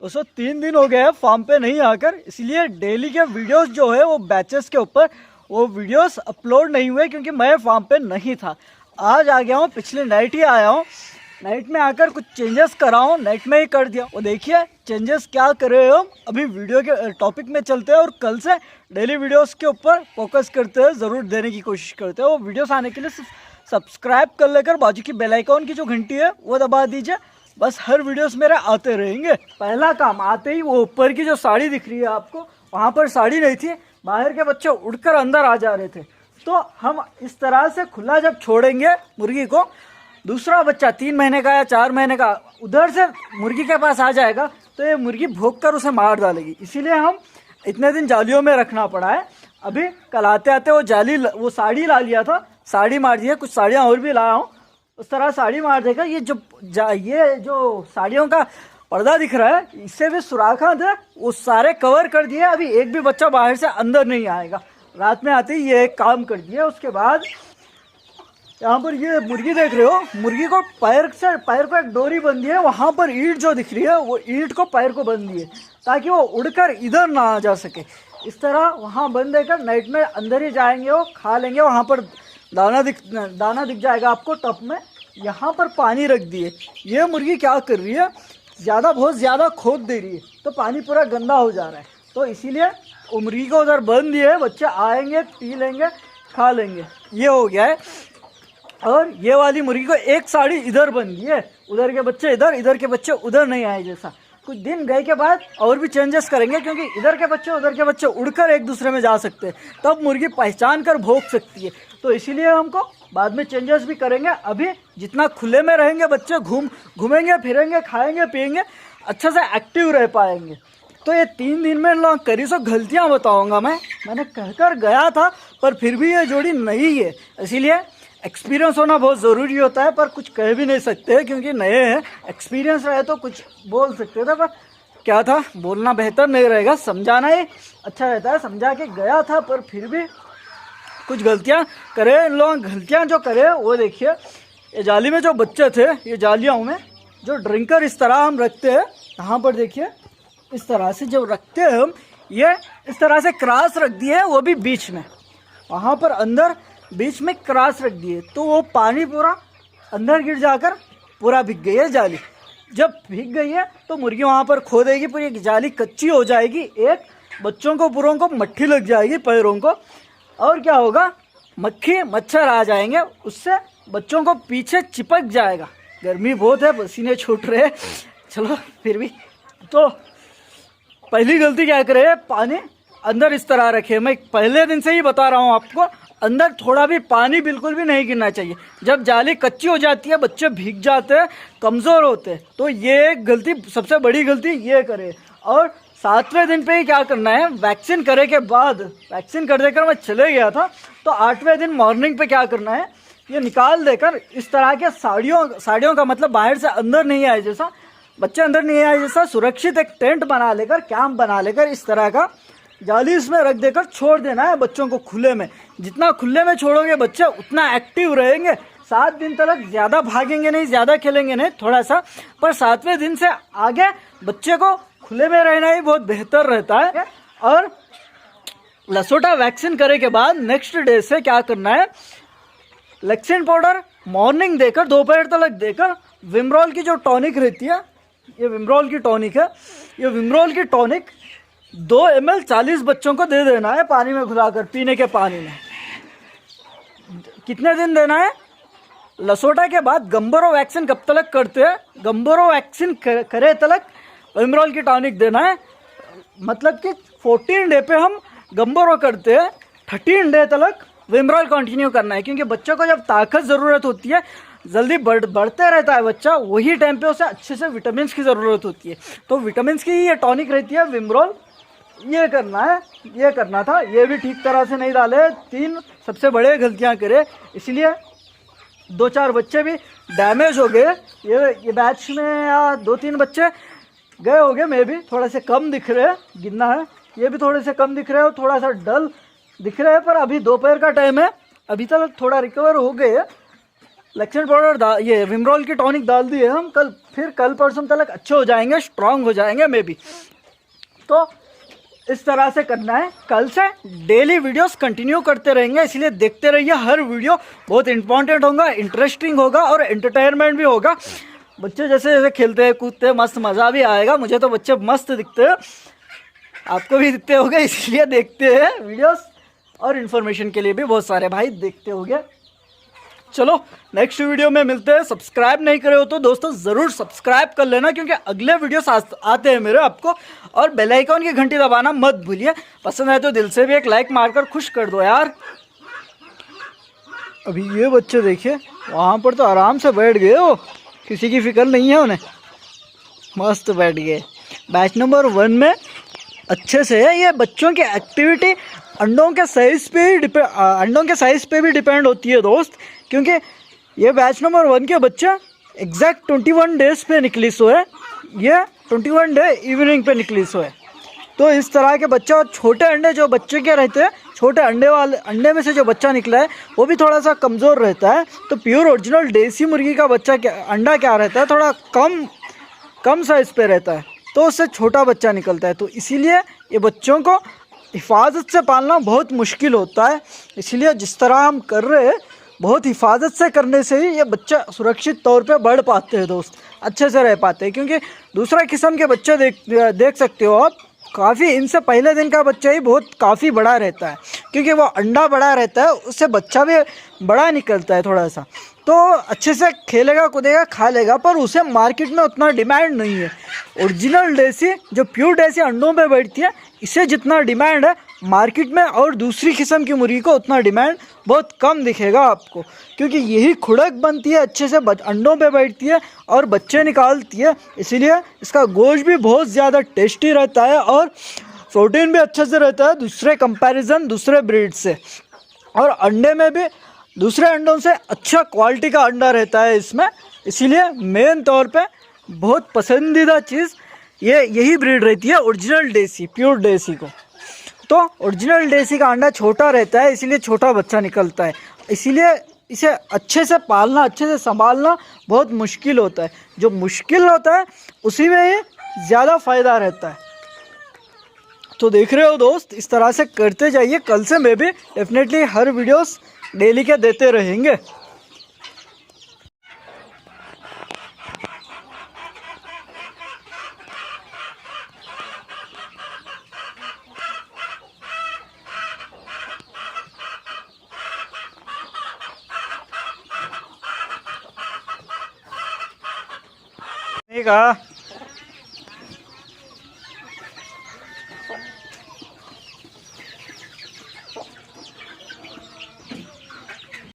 दोस्तों 3 दिन हो गए हैं फार्म पे नहीं आकर, इसलिए डेली के वीडियोस जो है वो बैचेस के ऊपर वो वीडियोस अपलोड नहीं हुए क्योंकि मैं फार्म पे नहीं था। आज आ गया हूँ, पिछले नाइट ही आया हूँ। नाइट में आकर कुछ चेंजेस करा हूँ, नाइट में ही कर दिया। वो देखिए चेंजेस क्या कर रहे हो। अभी वीडियो के टॉपिक में चलते हैं और कल से डेली वीडियोस के ऊपर फोकस करते हैं, ज़रूर देने की कोशिश करते हैं। वो वीडियोस आने के लिए सब्सक्राइब कर लेकर बाजू की बेल आइकॉन की जो घंटी है वो दबा दीजिए, बस हर वीडियोस मेरे आते रहेंगे। पहला काम, आते ही वो ऊपर की जो साड़ी दिख रही है आपको, वहाँ पर साड़ी नहीं थी, बाहर के बच्चे उड़कर अंदर आ जा रहे थे। तो हम इस तरह से खुला जब छोड़ेंगे मुर्गी को, दूसरा बच्चा 3 महीने का या 4 महीने का उधर से मुर्गी के पास आ जाएगा तो ये मुर्गी भौंक कर उसे मार डालेगी। इसीलिए हम इतने दिन जालियों में रखना पड़ा है। अभी कल आते आते वो साड़ी ला लिया था, साड़ी मार दी है, कुछ साड़ियाँ और भी लाया हूँ, उस तरह साड़ी मार देगा। ये जो साड़ियों का पर्दा दिख रहा है, इससे भी सुराखा थे, वो सारे कवर कर दिए। अभी एक भी बच्चा बाहर से अंदर नहीं आएगा। रात में आते ही ये एक काम कर दिया। उसके बाद यहाँ पर ये मुर्गी देख रहे हो, मुर्गी को पैर को एक डोरी बंधी है, वहाँ पर ईंट जो दिख रही है वो ईंट को पैर को बंधी है ताकि वो उड़कर इधर ना आ जा सके। इस तरह वहाँ बंद देकर नाइट में अंदर ही जाएंगे, वो खा लेंगे। वहाँ पर दाना दिख जाएगा आपको टब में। यहाँ पर पानी रख दिए। ये मुर्गी क्या कर रही है, बहुत ज़्यादा खोद दे रही है, तो पानी पूरा गंदा हो जा रहा है। तो इसीलिए वो मुर्गी को उधर बंद दिए, बच्चे आएंगे, पी लेंगे, खा लेंगे। ये हो गया है। और ये वाली मुर्गी को एक साड़ी इधर बन गई है, उधर के बच्चे इधर के बच्चे उधर नहीं आए जैसा। कुछ दिन गए के बाद और भी चेंजेस करेंगे, क्योंकि इधर के बच्चे उधर के बच्चे उड़कर एक दूसरे में जा सकते हैं, तब मुर्गी पहचान कर भौंक सकती है। तो इसीलिए हमको बाद में चेंजेस भी करेंगे। अभी जितना खुले में रहेंगे बच्चे, घूमेंगे फिरेंगे, खाएंगे पिएंगे, अच्छे से एक्टिव रह पाएंगे। तो ये 3 दिन में लोग करी सो गलतियाँ बताऊँगा। मैंने कहकर गया था, पर फिर भी ये जोड़ी नहीं है। इसीलिए एक्सपीरियंस होना बहुत ज़रूरी होता है, पर कुछ कह भी नहीं सकते क्योंकि नए हैं। एक्सपीरियंस रहे तो कुछ बोल सकते थे, पर क्या था, बोलना बेहतर नहीं रहेगा, समझाना ही अच्छा रहता है। समझा के गया था, पर फिर भी कुछ गलतियां करे। इन लोग गलतियां जो करे वो देखिए। ये जाली में जो बच्चे थे, ये जालियों में जो ड्रिंकर इस तरह हम रखते हैं, यहाँ पर देखिए इस तरह से जो रखते हैं हम, ये इस तरह से क्रॉस रख दिए, वो भी बीच में, वहाँ पर अंदर बीच में क्रॉस रख दिए। तो वो पानी पूरा अंदर गिर जाकर पूरा भीग गई है जाली। जब भीग गई है तो मुर्गी वहाँ पर खो देगी, पूरी जाली कच्ची हो जाएगी। एक बच्चों को पूरों को मट्ठी लग जाएगी पैरों को, और क्या होगा, मक्खी मच्छर आ जाएंगे, उससे बच्चों को पीछे चिपक जाएगा। गर्मी बहुत है, पसीने छूट रहे हैं, चलो फिर भी। तो पहली गलती क्या करे, पानी अंदर इस तरह रखे। मैं पहले दिन से ही बता रहा हूँ आपको, अंदर थोड़ा भी पानी बिल्कुल भी नहीं गिरना चाहिए। जब जाली कच्ची हो जाती है, बच्चे भीग जाते हैं, कमज़ोर होते हैं, तो ये गलती, सबसे बड़ी गलती ये करे। और 7वें दिन पे ही क्या करना है, वैक्सीन करे के बाद, वैक्सीन कर देकर मैं चले गया था, तो 8वें दिन मॉर्निंग पे क्या करना है, ये निकाल देकर इस तरह के साड़ियों का मतलब बाहर से अंदर नहीं आए जैसा, बच्चे अंदर नहीं आए जैसा, सुरक्षित एक टेंट बना लेकर, कैंप बना लेकर, इस तरह का जाली इसमें रख देकर छोड़ देना है बच्चों को खुले में। जितना खुले में छोड़ोगे बच्चे उतना एक्टिव रहेंगे। 7 दिन तक ज़्यादा भागेंगे नहीं, ज़्यादा खेलेंगे नहीं, थोड़ा सा, पर 7वें दिन से आगे बच्चे को खुले में रहना ही बहुत बेहतर रहता है। और लसोटा वैक्सीन करे के बाद नेक्स्ट डे से क्या करना है, लैक्सिन पाउडर मॉर्निंग देकर, दोपहर तक देकर, विमरोल की जो टॉनिक रहती है, ये विमरोल की टॉनिक है, ये विमरोल की टॉनिक 2 ml 40 बच्चों को दे देना है, पानी में घुलाकर, पीने के पानी में। कितने दिन देना है, लसोटा के बाद गंबोरो वैक्सीन कब तक करते हैं, गंबोरो वैक्सीन करे तलक विमरोल की टॉनिक देना है। मतलब कि 14 डे पे हम गंबोरो करते हैं, 13 डे तक विमरोल कंटिन्यू करना है। क्योंकि बच्चों को जब ताकत ज़रूरत होती है, जल्दी बढ़ते रहता है बच्चा, वही टाइम पे उसे अच्छे से विटामिन की ज़रूरत होती है। तो विटामिन की ये टॉनिक रहती है विमरोल। ये करना है, ये करना था, ये भी ठीक तरह से नहीं डाले। 3 सबसे बड़े गलतियां करे, इसलिए 2-4 बच्चे भी डैमेज हो गए। ये बैच में 2-3 बच्चे गए हो गए, मैं भी थोड़े से कम दिख रहे हैं, गिनना है, ये भी थोड़े से कम दिख रहे हैं, थोड़ा सा डल दिख रहे हैं। पर अभी दोपहर का टाइम है, अभी तक थोड़ा रिकवर हो गए, लैक्सेंट पाउडर ये विमरोल की टॉनिक डाल दी है हम, फिर कल परसों तक अच्छे हो जाएंगे, स्ट्रांग हो जाएंगे मे बी। तो इस तरह से करना है। कल से डेली वीडियोस कंटिन्यू करते रहेंगे, इसलिए देखते रहिए। हर वीडियो बहुत इंपॉर्टेंट होगा, इंटरेस्टिंग होगा और एंटरटेनमेंट भी होगा। बच्चे जैसे जैसे खेलते हैं कूदते हैं, मस्त मज़ा भी आएगा। मुझे तो बच्चे मस्त दिखते हैं, आपको भी दिखते होंगे, इसलिए देखते हैं वीडियोस। और इन्फॉर्मेशन के लिए भी बहुत सारे भाई देखते होंगे। चलो नेक्स्ट वीडियो में मिलते हैं। सब्सक्राइब नहीं करे हो तो दोस्तों ज़रूर सब्सक्राइब कर लेना, क्योंकि अगले वीडियोस आते हैं मेरे आपको। और बेल आइकन की घंटी दबाना मत भूलिए। पसंद है तो दिल से भी एक लाइक मारकर खुश कर दो यार। अभी ये बच्चे देखिए वहाँ पर तो आराम से बैठ गए हो, किसी की फिक्र नहीं है उन्हें, मस्त बैठ गए। बैच नंबर 1 में अच्छे से है। ये बच्चों की एक्टिविटी अंडों के साइज़ पे भी डिपेंड होती है दोस्त, क्योंकि ये बैच नंबर 1 के बच्चे एग्जैक्ट 21 डेज पे निकली सो है, ये 21 डे इवनिंग पे निकली सो है। तो इस तरह के बच्चे, और छोटे अंडे जो बच्चे के रहते हैं, छोटे अंडे में से जो बच्चा निकला है वो भी थोड़ा सा कमज़ोर रहता है। तो प्योर ओरिजिनल देसी मुर्गी का बच्चा अंडा क्या रहता है, थोड़ा कम साइज़ पे रहता है, तो उससे छोटा बच्चा निकलता है। तो इसीलिए ये बच्चों को हिफाजत से पालना बहुत मुश्किल होता है। इसलिए जिस तरह हम कर रहे हैं, बहुत हिफाजत से करने से ही ये बच्चा सुरक्षित तौर पे बढ़ पाते हैं दोस्त, अच्छे से रह पाते हैं। क्योंकि दूसरा किस्म के बच्चे देख सकते हो आप, काफ़ी इनसे पहले दिन का बच्चा ही काफ़ी बड़ा रहता है, क्योंकि वो अंडा बड़ा रहता है, उससे बच्चा भी बड़ा निकलता है थोड़ा सा। तो अच्छे से खेलेगा कूदेगा खा लेगा, पर उसे मार्केट में उतना डिमांड नहीं है। ओरिजिनल देसी जो प्योर देसी अंडों पे बैठती है, इसे जितना डिमांड है मार्केट में, और दूसरी किस्म की मुर्गी को उतना डिमांड बहुत कम दिखेगा आपको, क्योंकि यही खुड़क बनती है, अच्छे से अंडों पे बैठती है और बच्चे निकालती है। इसीलिए इसका गोश्त भी बहुत ज़्यादा टेस्टी रहता है और प्रोटीन भी अच्छे से रहता है दूसरे ब्रीड से। और अंडे में भी दूसरे अंडों से अच्छा क्वालिटी का अंडा रहता है इसमें। इसीलिए मेन तौर पे बहुत पसंदीदा चीज़ यही ब्रीड रहती है, ओरिजिनल देसी प्योर देसी को। तो ओरिजिनल देसी का अंडा छोटा रहता है, इसीलिए छोटा बच्चा निकलता है। इसीलिए इसे अच्छे से पालना, अच्छे से संभालना बहुत मुश्किल होता है। जो मुश्किल होता है उसी में ही ज़्यादा फ़ायदा रहता है। तो देख रहे हो दोस्त, इस तरह से करते जाइए। कल से मैं भी डेफिनेटली हर वीडियोस डेली के देते रहेंगे। ठीक है।